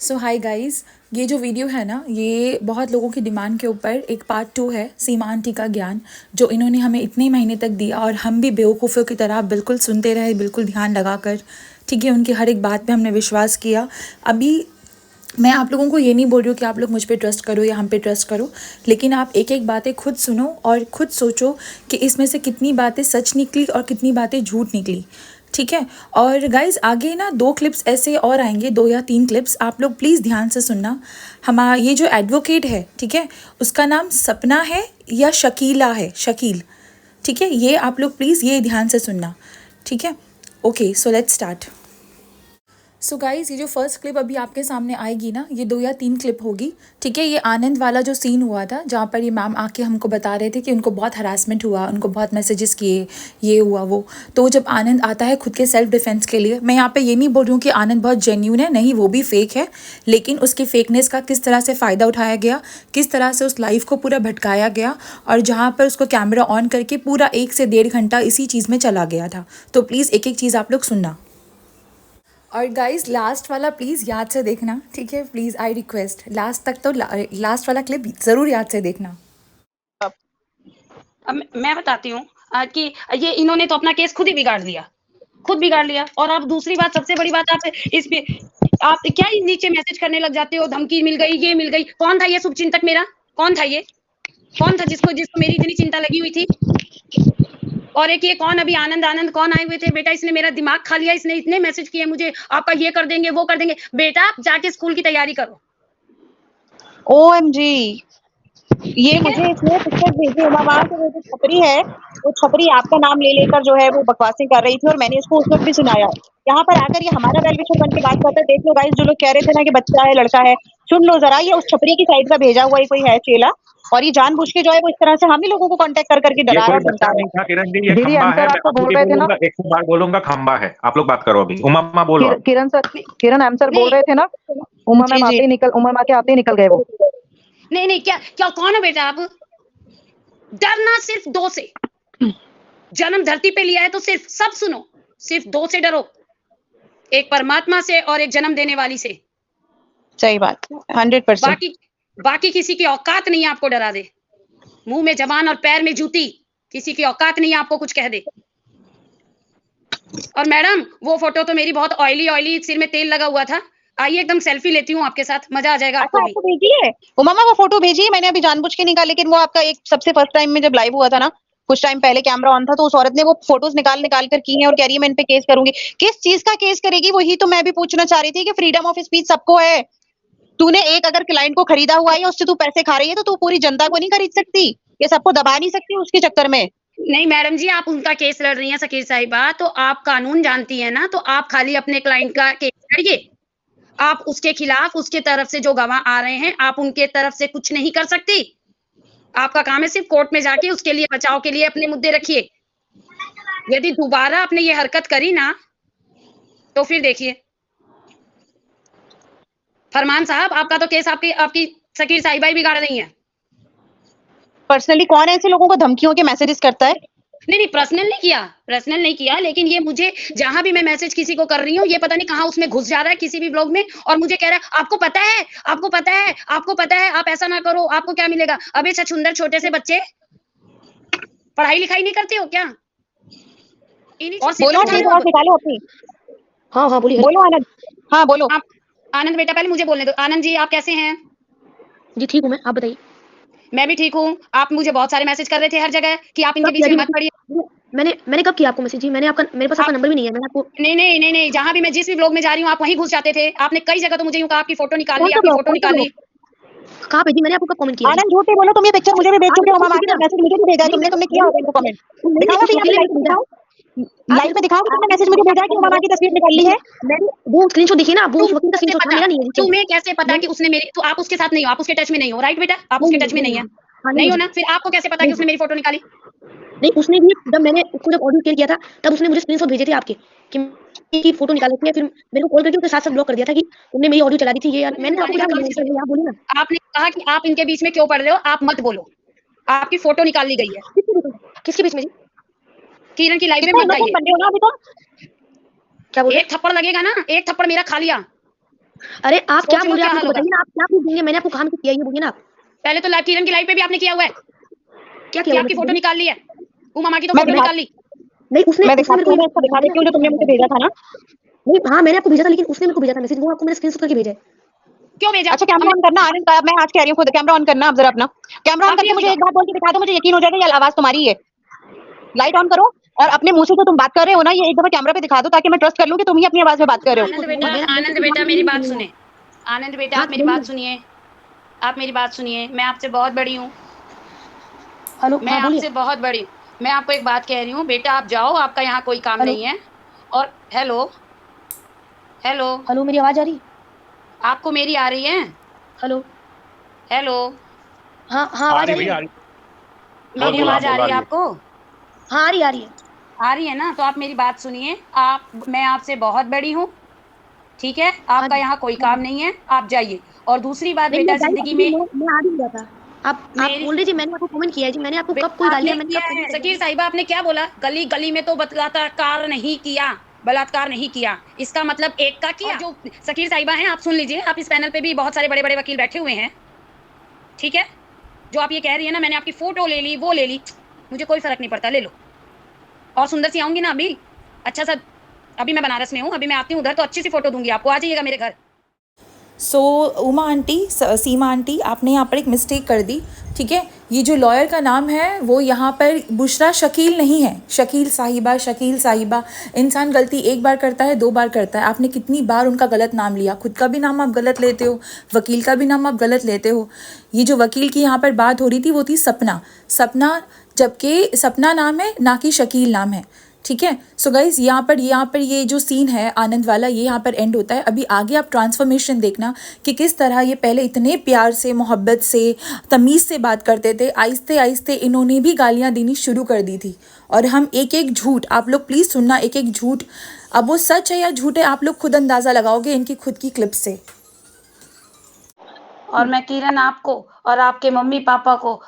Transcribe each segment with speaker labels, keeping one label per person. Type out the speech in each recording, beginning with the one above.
Speaker 1: सो hi guys, ये जो video है ना, ये बहुत लोगों की डिमांड के ऊपर एक पार्ट 2 है सीमा आंटी का ज्ञान जो इन्होंने हमें इतने महीने तक दिया और हम भी बेवकूफ़ों की तरह बिल्कुल सुनते रहे, बिल्कुल ध्यान लगाकर। ठीक है, उनकी हर एक बात पे हमने विश्वास किया। अभी मैं आप लोगों को ये नहीं बोल रही हूँ कि आप लोग मुझ पे ट्रस्ट करो या हम पे ट्रस्ट करो, लेकिन आप एक एक बातें खुद सुनो और खुद सोचो कि इसमें से कितनी बातें सच निकली और कितनी बातें झूठ निकली। ठीक है। और गाइज आगे ना 2 क्लिप्स ऐसे और आएंगे, 2 या 3 क्लिप्स, आप लोग प्लीज़ ध्यान से सुनना। हमारा ये जो एडवोकेट है, ठीक है, उसका नाम सपना है या शकीला है, शकील। ठीक है, ये आप लोग प्लीज़ ये ध्यान से सुनना। ठीक है, okay, so let's start. So guys, ये जो फर्स्ट क्लिप अभी आपके सामने आएगी ना, ये 2 या 3 क्लिप होगी। ठीक है, ये आनंद वाला जो सीन हुआ था जहाँ पर ये मैम आके हमको बता रहे थे कि उनको बहुत हरासमेंट हुआ, उनको बहुत मैसेजेस किए, ये हुआ वो। तो जब आनंद आता है खुद के सेल्फ डिफेंस के लिए, मैं यहाँ पे ये नहीं बोल रही हूँ कि आनंद बहुत जेन्यून है, नहीं, वो भी फेक है, लेकिन उसकी फेकनेस का किस तरह से फ़ायदा उठाया गया, किस तरह से उस लाइफ को पूरा भटकाया गया, और जहाँ पर उसको कैमरा ऑन करके पूरा 1 से 1.5 घंटा इसी चीज़ में चला गया था। तो प्लीज़ एक एक चीज़ आप लोग सुनना। और गाइज लास्ट वाला प्लीज़ याद से देखना, ठीक है, प्लीज़ आई रिक्वेस्ट, लास्ट तक तो लास्ट वाला क्लिप ज़रूर याद से देखना।
Speaker 2: अब मैं बताती हूँ कि ये इन्होंने तो अपना केस खुद ही बिगाड़ लिया। और अब दूसरी बात, सबसे बड़ी बात, आप क्या नीचे मैसेज करने लग जाते हो, धमकी मिल गई, ये मिल गई। कौन था ये शुभचिंतक मेरा? कौन था जिसको मेरी इतनी चिंता लगी हुई थी? और एक ये कौन, अभी आनंद कौन आए हुए थे? बेटा, इसने मेरा दिमाग खा लिया, इसने इतने मैसेज किए मुझे, आपका ये कर देंगे, वो कर देंगे। बेटा, आप जाके स्कूल की तैयारी करो।
Speaker 3: OMG, ये मुझे इसने पिक्चर भेजी उमा से, वो जो छपरी है, वो छपरी आपका नाम ले लेकर जो है वो बकवासें कर रही थी, और मैंने इसको उस वक्त भी सुनाया। यहाँ पर आकर ये हमारा वेल विशर बन के बात करता है। देख लो गाइस, जो लोग कह रहे थे ना कि बच्चा है, लड़का है, सुन लो जरा, ये उस छपरी की साइड का भेजा हुआ ही कोई है चेला, और ये जानबूझ के जो है वो इस तरह से हम ही लोगों को कांटेक्ट कर करके डरा रहा और धमका रहा है।
Speaker 4: किरण जी, ये खंबा है, मैं बोल रहे थे ना, 100 बार बोलूंगा खंबा है। आप लोग बात करो अभी। उमा बोलो।
Speaker 3: किरण आंसर बोल रहे थे ना, उमा मैम आते ही निकल गए वो।
Speaker 2: नहीं, क्या कौन है बेटा आप? डरना सिर्फ 2 से। जन्म धरती पे लिया है तो सब सुनो, सिर्फ 2 से डरो, एक परमात्मा से और एक जन्म देने वाली से।
Speaker 3: सही बात, 100%।
Speaker 2: बाकी किसी की औकात नहीं है आपको डरा दे। मुंह में जबान और पैर में जूती, किसी की औकात नहीं है आपको कुछ कह दे। और मैडम, वो फोटो तो मेरी बहुत ऑयली, सिर में तेल लगा हुआ था। आइए, एकदम सेल्फी लेती हूँ आपके साथ, मजा आ जाएगा आपको भी।
Speaker 3: आपको भेजी है उमा, वो फोटो भेजी है मैंने, अभी जानबूझ के निकाल, लेकिन वो आपका एक सबसे फर्स्ट टाइम में जब लाइव हुआ था ना, कुछ टाइम पहले कैमरा ऑन था, तो उस औरत ने वो फोटोज निकाल कर की हैं और कह रही है मैं इन पे केस करूंगी। किस चीज का केस करेगी? वही तो मैं भी पूछना चाह रही थी कि फ्रीडम ऑफ स्पीच सबको है। तूने एक अगर क्लाइंट को खरीदा हुआ है, उससे तू पैसे खा रही है, तो तू पूरी जनता को नहीं खरीद सकती, ये सबको दबा नहीं सकती उसके चक्कर में।
Speaker 2: नहीं मैडम जी, आप उनका केस लड़ रही हैं शकील साहिबा, तो आप कानून जानती है ना, तो आप खाली अपने क्लाइंट का केस लड़िए। आप उसके खिलाफ, उसके तरफ से जो गवाह आ रहे हैं, आप उनके तरफ से कुछ नहीं कर सकती। आपका काम है सिर्फ कोर्ट में जाके उसके लिए बचाव के लिए अपने मुद्दे रखिए। यदि दोबारा आपने ये हरकत करी ना, तो फिर देखिए। फरमान साहब, आपका तो केस आपकी शकील साहिबा ही बिगाड़ रही है।
Speaker 3: पर्सनली कौन ऐसे लोगों को धमकियों के मैसेजेस करता है?
Speaker 2: नहीं, पर्सनल नहीं किया, लेकिन ये मुझे जहां भी मैं मैसेज किसी को कर रही हूँ, ये पता नहीं कहां उसमें घुस जा रहा है किसी भी ब्लॉग में, और मुझे कह रहा है आपको पता है, आप ऐसा ना करो, आपको क्या मिलेगा। अबे छछुंदर छोटे से बच्चे, पढ़ाई लिखाई नहीं करते हो क्या?
Speaker 3: बोलो निकालो अपनी।
Speaker 2: हाँ बोलिए।
Speaker 3: बोलो आनंद। हाँ बोलो।
Speaker 2: आनंद बेटा, पहले मुझे बोलने दो। आनंद जी, आप कैसे हैं?
Speaker 5: जी ठीक हूँ मैं, आप बताइए।
Speaker 2: मैं भी ठीक हूँ। आप मुझे बहुत सारे मैसेज कर रहे थे हर जगह कि आप इनके बीच में मत पड़िए।
Speaker 5: मैंने कब किया आपको मैसेज जी? मेरे पास आपका नंबर भी नहीं है। मैंने आपको
Speaker 2: नहीं, जहाँ भी मैं जिस भी ब्लॉग में जा रही हूँ, आप वहीं घुस जाते थे। आपने कई जगह तो मुझे यूं कहा, आपकी फोटो निकाल ली।
Speaker 5: कहाँ पे जी? मैंने आपको कब कमेंट किया?
Speaker 3: आनंद झूठ नहीं बोलो, तुम ये पिक्चर मुझे भी भेज चुके हो, मैसेज मुझे भी भेजा तुमने किया होगा इनको कमेंट। दिखाओ भी, दिखाओ लाइव में दिखाओ कि तुमने मैसेज मुझे भेजा कि मामा की तस्वीर निकाल ली है।
Speaker 5: वो स्क्रीनशॉट देखिए ना, वो उस वक्त का स्क्रीनशॉट मेरा नहीं है।
Speaker 2: तुम्हें कैसे पता कि उसने मेरी, तो आप उसके साथ नहीं हो, आप उसके टच में नहीं हो, राइट बेटा? आप उसके टच में नहीं है, नहीं हो ना? फिर आपको कैसे पता कि उसने मेरी फोटो निकाली?
Speaker 5: नहीं, उसने भी जब ऑडियो क्लियर किया था, तब उसने मुझे स्क्रीनशॉट भेजे थे आपके कि फोटो निकाली थी। फिर मेरे को कॉल करके उसके साथ ब्लॉक कर दिया था कि तुमने मेरी ऑडियो चला दी थी। ये मैंने आपको क्या बोला? आप बोलिए ना।
Speaker 2: आपने कहा कि आप इनके बीच में क्यों पड़ रहे हो, आप मत बोलो। आपकी फोटो निकाल ली गई है।
Speaker 5: किसके बीच में जी?
Speaker 2: किरण की लाइफ में मत आइए।
Speaker 3: क्या बोल रहे?
Speaker 2: एक थप्पड़ लगेगा ना, एक थप्पड़ मेरा खा लिया।
Speaker 5: अरे आप क्या
Speaker 2: सोच
Speaker 5: बोल
Speaker 2: लो
Speaker 5: रहे हैं,
Speaker 2: क्या
Speaker 5: आप
Speaker 2: हाल
Speaker 5: मुझे
Speaker 2: होगा।
Speaker 5: बताइए ना, आप क्या प्रूफ देंगे? मैंने आपको काम किया, ये बोलिए ना आप।
Speaker 2: पहले तो लाइव किरण की लाइव पे भी आपने किया हुआ है
Speaker 5: क्या
Speaker 2: कि
Speaker 5: किया
Speaker 2: आपकी फोटो निकाल ली है। उमा माँ की तो
Speaker 3: मैं
Speaker 2: फोटो
Speaker 3: दिखा
Speaker 2: निकाल ली।
Speaker 5: नहीं, उसने
Speaker 3: मैं
Speaker 5: उसने मेरे
Speaker 3: दिखाती हूँ, मैं इसको दिखा देती हूँ जो तुमने मुझे भेजा था ना।
Speaker 5: नहीं, हाँ, मैंने आपको भेजा था, लेकिन उसने मेरे को भेजा था मैसेज, वो आपको मैंने स्क्रीनशॉट करके भेजा है।
Speaker 2: क्यों भेजा?
Speaker 3: अच्छा कैमरा ऑन करना आनंद का, मैं आज कह रही हूँ खुद कैमरा ऑन करना आप जरा अपना। कैमरा ऑन
Speaker 2: आप ही
Speaker 3: करके मुझे
Speaker 2: दिखाओ।
Speaker 3: एक बात बोल के दिखा दो, मुझे यकीन हो जाएगा ये आवाज तुम्हारी है। लाइट ऑन करो और अपने मुंह से जो तुम बात कर रहे हो ना, ये एक दफा कैमरा पे दिखा दो ताकि मैं ट्रस्ट कर लूं कि तुम ही अपनी आवाज में बात कर रहे हो।
Speaker 2: आनंद बेटा मेरी बात सुने। आनंद बेटा
Speaker 5: हाँ,
Speaker 2: आप मेरी बात सुनिए। आप मेरी बात सुनिए। मैं आपसे बहुत बड़ी हूँ।
Speaker 5: हेलो,
Speaker 2: मैं
Speaker 5: हाँ बोलिए।
Speaker 2: आपसे बहुत बड़ी हूँ। मैं आपको एक बात कह रही हूँ, बेटा आप जाओ, आपका यहाँ कोई काम
Speaker 5: हेलो,
Speaker 2: नहीं है। और हेलो, हेलो,
Speaker 5: हेलो, मेरी आवाज आ रही है?
Speaker 2: आपको मेरी आ रही है?
Speaker 5: हेलो,
Speaker 2: हेलो,
Speaker 5: हाँ, हाँ,
Speaker 4: आ
Speaker 5: आवाज आ
Speaker 4: रही
Speaker 5: रही
Speaker 4: भैया,
Speaker 5: है?
Speaker 4: आ रही। बोल
Speaker 2: मेरी
Speaker 4: बोल, हाँ
Speaker 2: आवाज आ
Speaker 4: बोल,
Speaker 2: रही
Speaker 4: आ
Speaker 2: है
Speaker 4: रही है।
Speaker 2: आपको?
Speaker 5: हाँ, आ रही है।
Speaker 2: आ रही है ना? तो आप मेरी बात सुनिए। मैं आपसे बहुत बड़ी हूँ, ठीक है?
Speaker 5: हाँ
Speaker 2: आपका
Speaker 5: जी,
Speaker 2: यहाँ कोई
Speaker 5: हाँ
Speaker 2: काम
Speaker 5: जी।
Speaker 2: नहीं है, आप जाइए। और दूसरी बात
Speaker 5: नहीं, मैं
Speaker 2: बेटा
Speaker 5: जाई
Speaker 2: जिंदगी
Speaker 5: अभी
Speaker 2: में
Speaker 5: मैं आ भी गया था। आप
Speaker 2: मेरी
Speaker 5: बोल रही थी, मैंने आपको कमेंट किया है जी, मैंने आपको कब कोई
Speaker 2: बेटा
Speaker 5: गाली
Speaker 2: आपने
Speaker 5: है, मैंने
Speaker 2: किया
Speaker 5: कब
Speaker 2: है
Speaker 5: कमेंट
Speaker 2: सकीर
Speaker 5: किया?
Speaker 2: साहिबा, आपने क्या बोला? गली गली में तो बलात्कार नहीं किया, बलात्कार नहीं किया, इसका मतलब एक का किया। और जो सकीर साहिबा हैं, आप सुन लीजिए, आप इस पैनल पे भी बहुत सारे बड़े बड़े वकील बैठे हुए हैं, ठीक है? जो आप ये कह रही है ना मैंने आपकी फोटो ले ली, वो ले ली, मुझे कोई फर्क नहीं पड़ता, ले लो। और सुंदर सी आऊंगी ना अभी, अच्छा सा, अभी मैं बनारस में हूँ, अभी मैं आती हूँ उधर तो अच्छी सी फोटो दूंगी आपको, आ जाइएगा मेरे घर।
Speaker 1: सो उमा आंटी, सीमा आंटी, आपने यहाँ पर एक मिस्टेक कर दी, ठीक है? ये जो लॉयर का नाम है वो यहाँ पर बुशरा शकील नहीं है। शकील साहिबा, शकील साहिबा, इंसान गलती एक बार करता है, 2 बार करता है। आपने कितनी बार उनका गलत नाम लिया, खुद का भी नाम आप गलत लेते हो, वकील का भी नाम आप गलत लेते हो। ये जो वकील की यहाँ पर बात हो रही थी वो थी सपना, सपना, जबकि सपना नाम है ना कि शकील नाम है, ठीक है? सो गाइज यहाँ पर ये जो सीन है आनंद वाला, ये यहाँ पर एंड होता है। अभी आगे आप ट्रांसफॉर्मेशन देखना कि किस तरह ये पहले इतने प्यार से, मोहब्बत से, तमीज़ से बात करते थे, आहिस्ते आहिस्ते इन्होंने भी गालियाँ देनी शुरू कर दी थी। और हम एक एक झूठ, आप लोग प्लीज़ सुनना, एक एक झूठ, अब वो सच है या झूठ है आप लोग खुद अंदाज़ा लगाओगे इनकी खुद की क्लिप से।
Speaker 2: और मैं किरण आपको और आपके मम्मी पापा को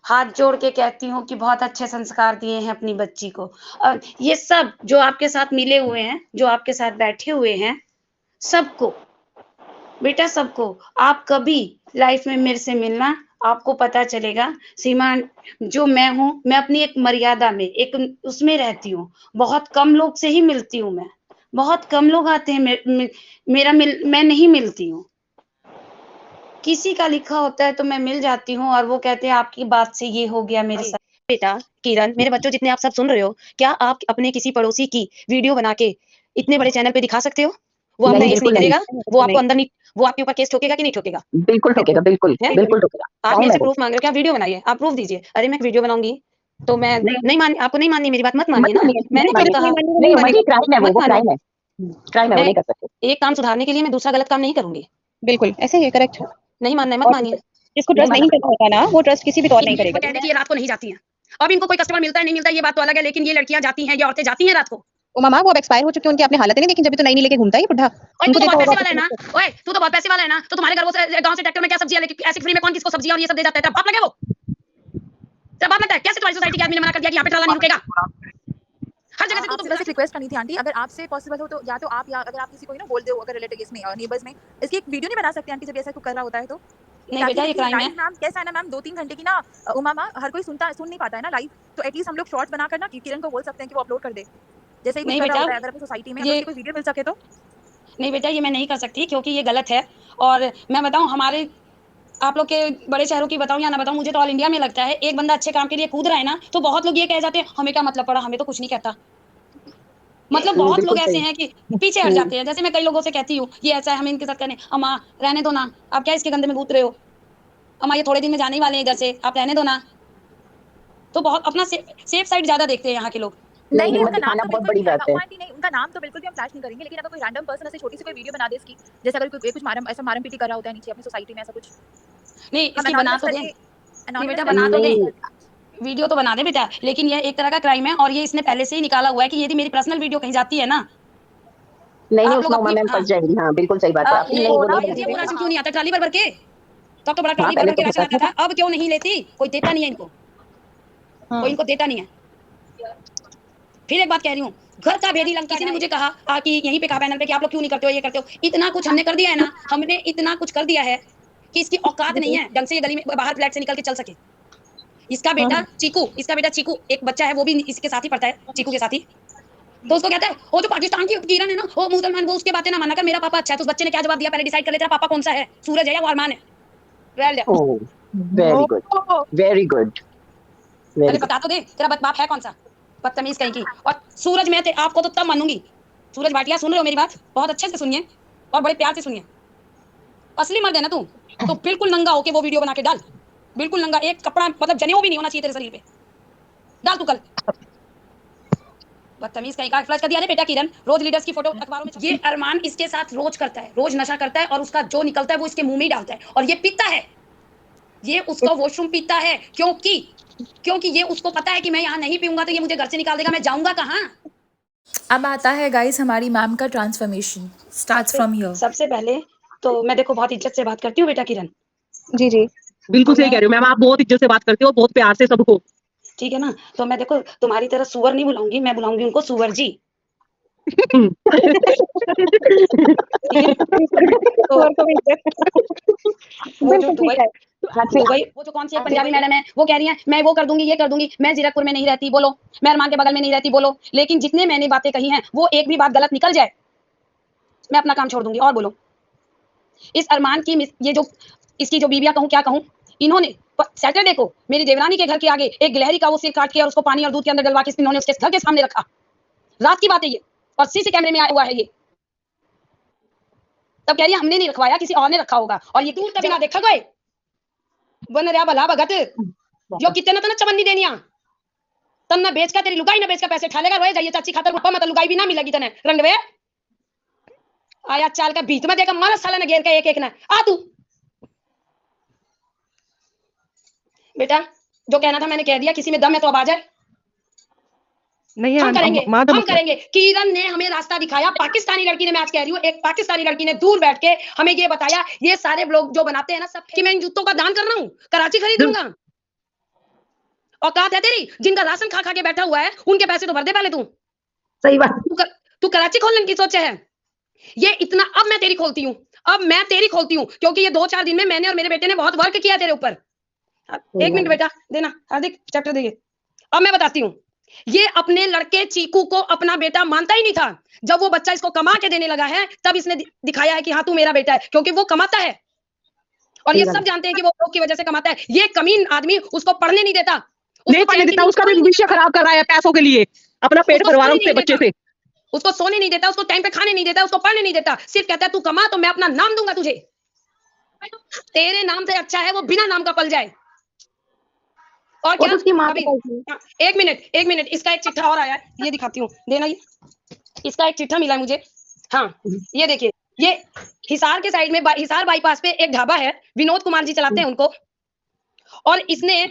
Speaker 2: हाथ जोड़ के कहती हूँ कि बहुत अच्छे संस्कार दिए हैं अपनी बच्ची को। और ये सब जो आपके साथ मिले हुए हैं, जो आपके साथ बैठे हुए हैं, सबको, बेटा सबको, आप कभी लाइफ में मेरे से मिलना, आपको पता चलेगा सीमा जो मैं हूँ, मैं अपनी एक मर्यादा में, एक उसमें रहती हूँ। बहुत कम लोग से ही मिलती हूँ मैं। बहुत कम लोग आते हैं मैं नहीं मिलती हूँ। किसी का लिखा होता है तो मैं मिल जाती हूँ और वो कहते हैं आपकी बात से ये हो गया मेरे साथ। बेटा किरण, मेरे बच्चों जितने आप सब सुन रहे हो, क्या आप अपने किसी पड़ोसी की वीडियो बना के इतने बड़े चैनल पे दिखा सकते हो? वो आपका
Speaker 3: नहीं,
Speaker 2: केस नहीं
Speaker 3: बिल्कुल नहीं।
Speaker 2: करेगा? वो आपको अंदर नहीं, वो आपके ऊपर केस ठोकेगा कि नहीं ठोकेगा?
Speaker 3: बिल्कुल ठोकेगा, बिल्कुल,
Speaker 2: है?
Speaker 3: बिल्कुल ठोकेगा।
Speaker 2: आप
Speaker 3: हाँ,
Speaker 2: मेरे
Speaker 3: मैं
Speaker 2: से प्रूफ मांग रहे हो कि आप वीडियो बनाइए, आप प्रूफ दीजिए। अरे मैं वीडियो बनाऊंगी तो मैं नहीं मान, आपको नहीं माननी मेरी बात, मत मानिए ना। मैंने कब कहा?
Speaker 3: नहीं मानिए, क्राइम है
Speaker 2: मत
Speaker 3: वो
Speaker 2: मानिए।
Speaker 3: क्राइम है। क्राइम है, वो
Speaker 2: मैं
Speaker 3: नहीं कर सकते।
Speaker 2: एक काम सुधारने के लिए मैं दूसरा गलत काम नहीं करूंगी।
Speaker 3: बिल्कुल, ऐसे ही है, करेक्ट।
Speaker 2: नहीं मानना है, मत
Speaker 3: और
Speaker 2: मानिए।
Speaker 3: जिसको
Speaker 2: नहीं
Speaker 3: ट्रस्ट नहीं
Speaker 2: मानना।
Speaker 3: करना होता ना, वो ट्रस्ट किसी भी तौर नहीं
Speaker 2: ये
Speaker 3: करेगा।
Speaker 2: कह रही थी ये रात को नहीं जाती हैं। अब इनको कोई कस्टमर मिलता है नहीं मिलता है ये बात तो अलग है, लेकिन ये लड़कियां जाती हैं, ये औरतें जाती हैं रात को।
Speaker 3: ओ मामा, वो अब एक्सपायर हो चुके हैं, उनकी आपने हालत नहीं देखी, जब भी तो नई लेके घूमता है ये बुढ़ा।
Speaker 2: ओए तू
Speaker 3: उनको
Speaker 2: तो
Speaker 3: देता
Speaker 2: बहुत
Speaker 3: होगा
Speaker 2: पैसे वाला है ना। ओए तू तो बहुत पैसे वाला है ना, तो तुम्हारे घर वो गांव से ट्रैक्टर में क्या सब्जियां लेके ऐसे फ्री में कौन किसको सब्जियां और ये सब दे जाता है? तेरा बाप लगे वो? तेरा बाप लगता है? कैसे तुम्हारी सोसाइटी के आदमी ने मना कर दिया कि यहाँ पे ट्राला नहीं रुकेगा? हर जगह से तू
Speaker 1: आपसे बस एक रिक्वेस्ट करनी थी आंटी, अगर आपसे पॉसिबल हो तो या तो आप, या अगर आप किसी को ना बोल दो, अगर रिलेटिव इसमें नेबर्स में इसकी एक वीडियो नहीं बना सकते आंटी, जब ऐसा कुछ कर रहा होता है तो?
Speaker 2: नहीं बेटा ये क्राइम है।
Speaker 1: मैम कैसा है ना मैम, 2-3 घंटे की ना उमा माँ, हर कोई सुन नहीं पाता है ना लाइव, तो एटलीस्ट हम लोग शॉर्ट्स बनाकर ना किरण को बोल सकते हैं कि वो अपलोड कर दे, जैसे ही कुछ
Speaker 2: नहीं
Speaker 1: कर रहा
Speaker 2: बेटा
Speaker 1: होता है, अगर अपनी सोसाइटी में अगर
Speaker 2: ये
Speaker 1: उसकी कोई वीडियो मिल सके तो।
Speaker 2: नहीं बेटा ये मैं नहीं कर सकती क्योंकि ये गलत है। और मैं बताऊं हमारे आप लोग के बड़े शहरों की बताऊं या ना बताऊं, मुझे तो ऑल इंडिया में लगता है एक बंदा अच्छे काम के लिए कूद रहा है ना तो बहुत लोग ये कह जाते हैं हमें क्या मतलब पड़ा, हमें तो कुछ नहीं कहता। मतलब बहुत लोग ऐसे हैं कि पीछे हट जाते हैं। जैसे मैं कई लोगों से कहती हूँ ये ऐसा है, हमें इनके साथ करने, अम्मा रहने दो ना, आप क्या इसके गंदे में कूद रहे हो, अम्मा ये थोड़े दिन में जाने ही वाले हैं इधर से, आप रहने दो ना। तो बहुत अपना सेफ साइड ज्यादा देखते हैं यहाँ के लोग।
Speaker 1: नहीं
Speaker 3: नहीं,
Speaker 1: उनका नाम
Speaker 3: दिखाना
Speaker 1: तो
Speaker 3: बहुत
Speaker 1: बिल्कुल
Speaker 3: बड़ी
Speaker 1: नहीं
Speaker 3: बात
Speaker 1: आएगा
Speaker 3: है।
Speaker 1: उमा आंटी, नहीं उनका नाम तो बिल्कुल भी हम फ्लैश नहीं करेंगे, लेकिन अगर कोई रैंडम पर्सन ऐसे छोटी सी कोई वीडियो बना दे इसकी, जैसे अगर कोई कुछ मारम पीटी कर रहा होता है नीचे अपनी सोसाइटी में, ऐसा कुछ
Speaker 2: नहीं
Speaker 1: हम
Speaker 2: इसकी बना
Speaker 1: anonymous
Speaker 2: तो दें,
Speaker 1: करके
Speaker 2: नहीं बेटा
Speaker 1: anonymous
Speaker 2: बना तो
Speaker 1: करके
Speaker 2: दें, वीडियो तो बना दे बेटा, लेकिन ये एक तरह का क्राइम है और ये इसने पहले से ही निकाला हुआ है कि यदि मेरी पर्सनल वीडियो कहीं जाती है ना,
Speaker 3: नहीं,
Speaker 2: आप लोग
Speaker 3: उसमें उमा
Speaker 2: अपनी
Speaker 3: मैम फंस जाएंगी। हाँ, बिल्कुल सही बात है आपकी।
Speaker 2: ये
Speaker 3: नहीं, वो
Speaker 2: ना
Speaker 3: नहीं
Speaker 2: ये
Speaker 3: बनाएंगे।
Speaker 2: पूरा राशन क्यों नहीं आता ट्राली भर के? तब तो बड़ा
Speaker 3: हाँ,
Speaker 2: ट्राली भर
Speaker 3: पहले
Speaker 2: भर
Speaker 3: तो
Speaker 2: के राशन
Speaker 3: होता
Speaker 2: आता
Speaker 3: था।
Speaker 2: था, अब क्यों नहीं लेती? कोई देता नहीं है इनको, कोई इनको देता नहीं है। फिर एक बात कह रही हूँ, घर का भेदी लंका। किसी ने मुझे कहा कि यहीं पे कहा पैनल पे कि आप लोग क्यों नहीं करते हो, ये करते हो। इतना कुछ हमने कर दिया है ना, हमने इतना कुछ कर दिया है कि इसकी औकात नहीं है ढंग से ये गली में बाहर फ्लैट से निकल के चल सके। इसका बेटा चीकू एक बच्चा है, वो भी इसके साथ ही पढ़ता है, चीकू के साथ ही। तो उसको कहता है वो जो पाकिस्तान की किरण है ना, वो मुसलमान, वो उसके बातें ना माना कर, मेरा पापा अच्छा है। तो उस बच्चे ने क्या जवाब दिया, पहले डिसाइड कर ले तेरा पापा कौन सा है, सूरज है या वो अरमान है।
Speaker 6: Oh, very good. Very good.
Speaker 2: अरे
Speaker 6: Very good.
Speaker 2: बता तो दे तेरा बाप है कौन सा, बदतमीज कहीं की। और सूरज मैं आपको तो तब मानूंगी। सूरज भाटिया, सुन रहे हो मेरी बात? बहुत अच्छे से सुनिए और बड़े प्यार से सुनिए। असली मर्द है ना तू, तो बिल्कुल नंगा होके वो वीडियो बना के डाल, बिल्कुल नंगा, एक कपड़ा मतलब जनेऊ भी नहीं होना चाहिए तेरे शरीर पे, डाल तू कल। बदतमीज कहीं का। फ्लैश कर दिया बेटा किरण, रोज लीडर्स की फोटो अखबारों में। ये अरमान इसके साथ रोज करता है, रोज नशा करता है और उसका जो निकलता है वो इसके मुंह में ही डालता है। और ये पीता है, ये उसका वॉशरूम पीता है, क्योंकि ये उसको पता है कि मैं यहाँ नहीं पीऊंगा तो ये मुझे घर से निकाल देगा, मैं जाऊंगा कहाँ।
Speaker 1: अब आता है गाइस हमारी मैम का ट्रांसफॉर्मेशन स्टार्ट्स फ्रॉम हियर।
Speaker 2: सबसे पहले तो मैं देखो बहुत इज्जत से बात करती हूँ बेटा किरण।
Speaker 3: जी जी
Speaker 7: बिल्कुल सही कह रहे हो मैम, आप बहुत इज्जत से बात करते हो, बहुत प्यार से सबको।
Speaker 2: ठीक है ना, तो मैं देखो तुम्हारी तरह सुअर नहीं बुलाऊंगी, मैं बुलाऊंगी उनको सुअर जी। दुबई वो जो कौन सी एक पंजाबी मैडम है, वो कह रही है मैं वो कर दूंगी, ये कर दूंगी, मैं जीरकपुर में नहीं रहती बोलो, मैं अरमान के बगल में नहीं रहती बोलो। लेकिन जितने मैंने बातें कही हैं वो एक भी बात गलत निकल जाए मैं अपना काम छोड़ दूंगी। और बोलो, इस अरमान की ये जो इसकी जो बीबिया कहूँ क्या कहूँ, इन्होंने सैटरडे को मेरी देवरानी के घर के आगे एक गिलहरी का वो सिर काट के और उसको पानी और दूध के अंदर डलवा के इन्होंने उसके घर के सामने रखा। रात की बात है ये, और सीसी कैमरे में आया हुआ है ये। तब कह रही है हमने नहीं रखवाया, किसी और ने रखा होगा। और ये दूर कभी ना देखा गए बन रहा भला भगत जो कितने तो चमन नहीं देनिया तन ना बेच का तेरी लुगाई ना बेच का पैसे ठालेगा रोए जाइए चाची खातर रुपा मत लुगाई भी ना मिलेगी तने रंडवे आया चाल का बीच में देखा मारा साला ने घेर का एक एक ना आ तू बेटा जो कहना था मैंने कह दिया, किसी में दम है तो अब आ जाए।
Speaker 7: नहीं
Speaker 2: हम करेंगे। किरण ने हमें रास्ता दिखाया, पाकिस्तानी लड़की ने, मैं आज कह रही हूँ एक पाकिस्तानी लड़की ने दूर बैठ के हमें ये बताया, ये सारे ब्लॉग जो बनाते हैं ना सब कि मैं इन जूतों का दान कर रहा हूँ, कराची खरीद लूंगा। औकात है तेरी? जिनका राशन खा खा के बैठा हुआ है उनके पैसे तो भर दे पहले तू।
Speaker 6: सही बात।
Speaker 2: तू कराची खोलने की सोचे है? ये इतना अब मैं तेरी खोलती हूँ, क्योंकि ये 2-4 दिन में मैंने और मेरे बेटे ने बहुत वर्क किया तेरे ऊपर। 1 मिनट बेटा देना, हार्दिक चैप्टर देखिए। अब मैं बताती हूँ, ये अपने लड़के चीकू को अपना बेटा मानता ही नहीं था। जब वो बच्चा इसको कमा के देने लगा है तब इसने दिखाया है कि हाँ तू मेरा बेटा है, क्योंकि वो कमाता है और ये सब जानते हैं कि वो लोग की वजह से कमाता है। ये कमीन आदमी उसको पढ़ने नहीं देता,
Speaker 7: उसका भी भविष्य खराब कर रहा है पैसों के लिए, अपना पेट भरवा रहा है उससे बच्चे से।
Speaker 2: उसको सोने नहीं देता, उसको टाइम पे खाने नहीं देता, उसको पढ़ने नहीं देता, सिर्फ कहता है तू कमा तो मैं अपना नाम दूंगा तुझे। तेरे नाम से अच्छा है वो बिना नाम का पल जाए। और क्या
Speaker 5: उसकी माँ
Speaker 2: अभी 1 मिनट इसका एक चिट्ठा और आया है, ये दिखाती हूँ, देना ये। इसका एक चिट्ठा मिला है मुझे। हाँ ये देखिए, ये हिसार के साइड में हिसार बाईपास पे एक ढाबा है, विनोद कुमार जी चलाते हैं उनको, और इसने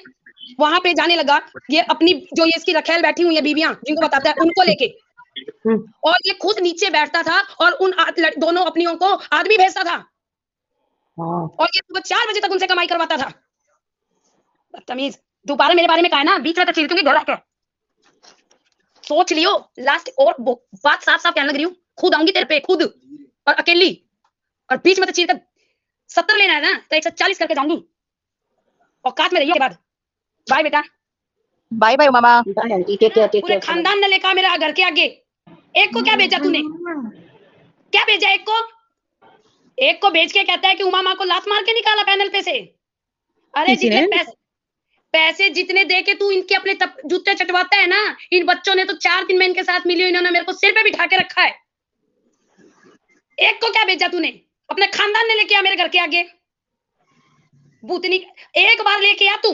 Speaker 2: वहां पे जाने लगा, ये अपनी जो ये इसकी रखेल बैठी हुई है बीबियां जिनको बताता है उनको लेके, और ये खुद नीचे बैठता था और उन दोनों अपनियों को आदमी भेजता था और ये सुबह 4 बजे तक उनसे कमाई करवाता था। बदतमीज, दोबारा मेरे बारे में कहा ना बीच में तो चिल्लूंगी घर आके। सोच लियो लास्ट, और बात साफ साफ कहने लग रही हूँ, खुद आऊंगी तेरे पे खुद और अकेली, और बीच में तो चीर कर 70 लेना है ना तो 140 करके जाऊंगी। औकात में रहिए के बाद। बाय बेटा,
Speaker 3: बाय बाय मामा।
Speaker 2: पूरे खानदान ने लेकर मेरा घर के आगे। एक को क्या भेजा तूने? क्या भेजा? एक को भेज के कहता है कि उमा माँ को लात मार के निकाला पैनल पे से। अरे जितने पैसे जितने दे के तू इनके अपने जूते चटवाता है ना, इन बच्चों ने तो 4 दिन में इनके साथ मिली, इन्होंने मेरे को सिर पे बिठा के रखा है। एक को क्या भेजा तूने? अपने खानदान ने लेके आ मेरे घर के आगे। भूतनी, एक बार लेके आ तू।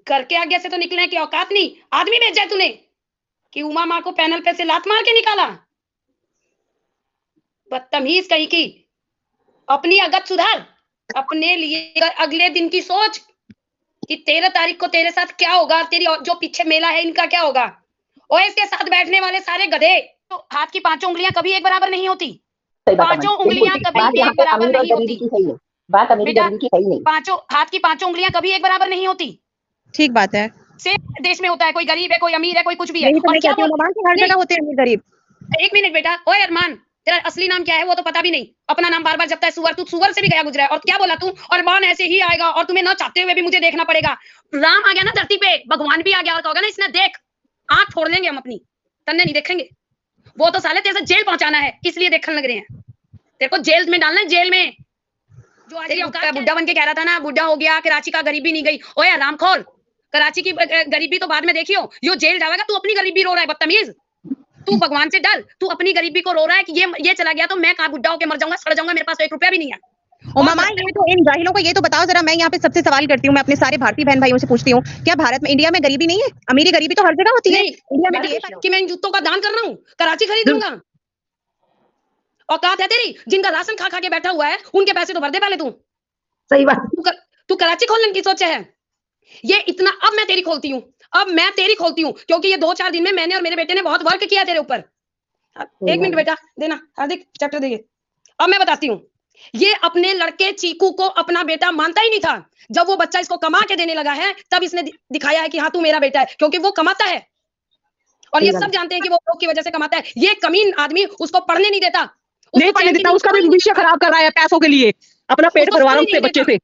Speaker 2: घर के आगे से तो निकलने की औकात नहीं, आदमी भेजा है तूने कि उमा माँ को पैनल पे से लात मार के निकाला। बदतमीज कहीं की। अपनी अगत सुधार, अपने लिए अगले दिन की सोच कि 13 तारीख को तेरे साथ क्या होगा, तेरी जो पीछे मेला है इनका क्या होगा। और इसके साथ बैठने वाले सारे गधे, तो हाथ की 5 उंगलियां कभी एक बराबर नहीं होती। 5 उंगलियां कभी एक बराबर नहीं होती।
Speaker 6: बात अमीरी गरीबी की है ही नहीं।
Speaker 2: 5 हाथ की 5 उंगलियां कभी एक बराबर नहीं होती।
Speaker 3: ठीक बात है।
Speaker 2: सेम देश में होता है, कोई गरीब है, कोई अमीर है, कोई कुछ भी है।
Speaker 3: यही तो
Speaker 2: और
Speaker 3: मैं
Speaker 2: क्या
Speaker 3: कहती हूँ,
Speaker 2: वो
Speaker 3: ममान के हर
Speaker 2: नहीं,
Speaker 3: जगह होते हैं अमीर गरीब।
Speaker 2: एक मिनट बेटा, ओए अरमान, तेरा असली नाम क्या है वो तो पता भी नहीं, अपना नाम बार बार जपता है सुअर, तू सुअर से भी गया गुजरा है। और क्या बोला तू, अरमान ऐसे ही आएगा और तुम्हें ना चाहते हुए भी मुझे देखना पड़ेगा। राम आ गया ना धरती पे, भगवान भी आ गया और कहोगा ना इसने देख, आंख फोड़ लेंगे हम अपनी, तन्ने नहीं देखेंगे। वो तो साले तेरे से जेल पहुंचाना है, इसलिए देखने लग रहे हैं। तेरे को जेल में डालना है, जेल में। जो आज बुड्ढा बन के कह रहा था ना, बुड्ढा हो गया, कराची का गरीबी नहीं गई। ओए रामखोर, कराची की गरीबी तो बाद में देखियो, यो जेल जाएगा, तू अपनी गरीबी रो रहा है बदतमीज। तू भगवान से डर, तू अपनी गरीबी को रो रहा है कि ये चला गया तो मैं कहाँ बुड्ढा होकर मर जाऊंगा, सड़ जाऊंगा, मेरे पास तो 1 रुपया भी नहीं है।
Speaker 3: और मामा ये तो इन जाहिलों को ये तो बताओ जरा, मैं यहाँ पे सबसे सवाल करती हूँ, मैं अपने सारे भारतीय बहन भाइयों से पूछती हूँ, क्या भारत में, इंडिया में गरीबी नहीं है? अमीरी गरीबी तो हर जगह होती है।
Speaker 2: नहीं,
Speaker 3: इंडिया में तो
Speaker 2: कि मैं इन जूतों का दान कर रहा हूँ, कराची खरीद लूंगा। औकात है तेरी? जिनका राशन खा खा के बैठा हुआ है, उनके पैसे तो भर दे पहले तू।
Speaker 6: सही बात।
Speaker 2: तू कराची खोलने की सोचे है? ये इतना, अब मैं तेरी खोलती हूँ, अब मैं तेरी खोलती हूँ, क्योंकि ये 2-4 दिन में मैंने और मेरे बेटे ने बहुत वर्क किया तेरे ऊपर। 1 मिनट बेटा देना, हार्दिक चैप्टर देखिए। अब मैं बताती हूँ, ये अपने लड़के चीकू को अपना बेटा मानता ही नहीं था। जब वो बच्चा इसको कमा के देने लगा है, तब इसने दिखाया है कि हाँ तू मेरा बेटा है, क्योंकि वो कमाता है। और ये सब जानते हैं कि वो लोग की वजह से कमाता है। ये कमीन आदमी उसको पढ़ने नहीं देता,
Speaker 7: नहीं पढ़ने देता, उसका भी भविष्य खराब कर रहा है पैसों के लिए, अपना पेट भरवा रहा है उससे, बच्चे से।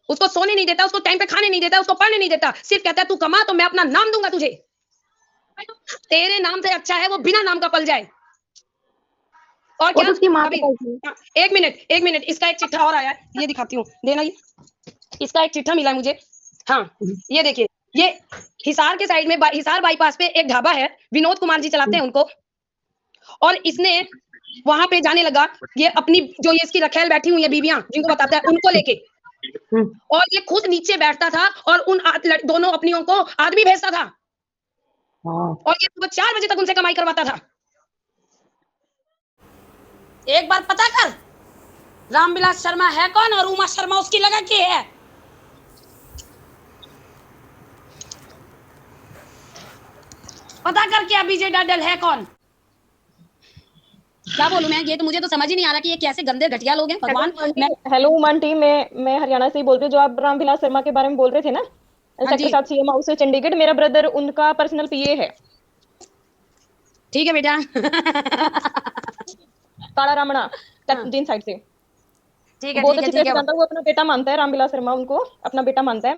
Speaker 2: उसको सोने नहीं देता, उसको टाइम पे खाने नहीं देता, उसको पढ़ने नहीं देता, सिर्फ कहता है तू कमा तो मैं अपना नाम दूंगा तुझे। तेरे नाम से अच्छा है वो बिना नाम का पल जाए। और क्या
Speaker 5: उसकी माँ
Speaker 2: अभी 1 मिनट, इसका एक चिट्ठा और आया है, ये दिखाती हूँ, देना ये। इसका एक चिट्ठा मिला है मुझे। हाँ, ये देखिए, ये हिसार के साइड में हिसार बाईपास पे एक ढाबा है, विनोद कुमार जी चलाते हैं उनको। और इसने वहां पे जाने लगा, ये अपनी जो ये इसकी रखेल बैठी हुई है बीबियां, जिनको बताता है, उनको लेके। और ये खुद नीचे बैठता था और उन दोनों अपनियों को आदमी भेजता था। और ये सुबह 4 बजे तक उनसे कमाई करवाता था। एक बार पता कर, रामविलास शर्मा है कौन और उमा शर्मा उसकी लगा की है। पता कर क्या विजय डाडल है कौन। क्या बोलूं मैं, ये तो मुझे तो समझ ही नहीं आ रहा कि ये कैसे गंदे घटिया लोग हैं। भगवान,
Speaker 8: हेलो उमान टी, मैं हरियाणा से ही बोल रही हूँ। जो आप रामविलास शर्मा के बारे में बोल रहे थे ना, सेक्टर 7 सीएम हाउस से चंडीगढ़, मेरा ब्रदर उनका पर्सनल पीए है।
Speaker 2: ठीक है बेटा।
Speaker 8: काला रामणा दिन साइड से।
Speaker 2: ठीक है,
Speaker 8: बहुत अच्छे से जानता हूँ, वो अपना बेटा मानता है, रामविलास शर्मा उनको अपना बेटा मानता है।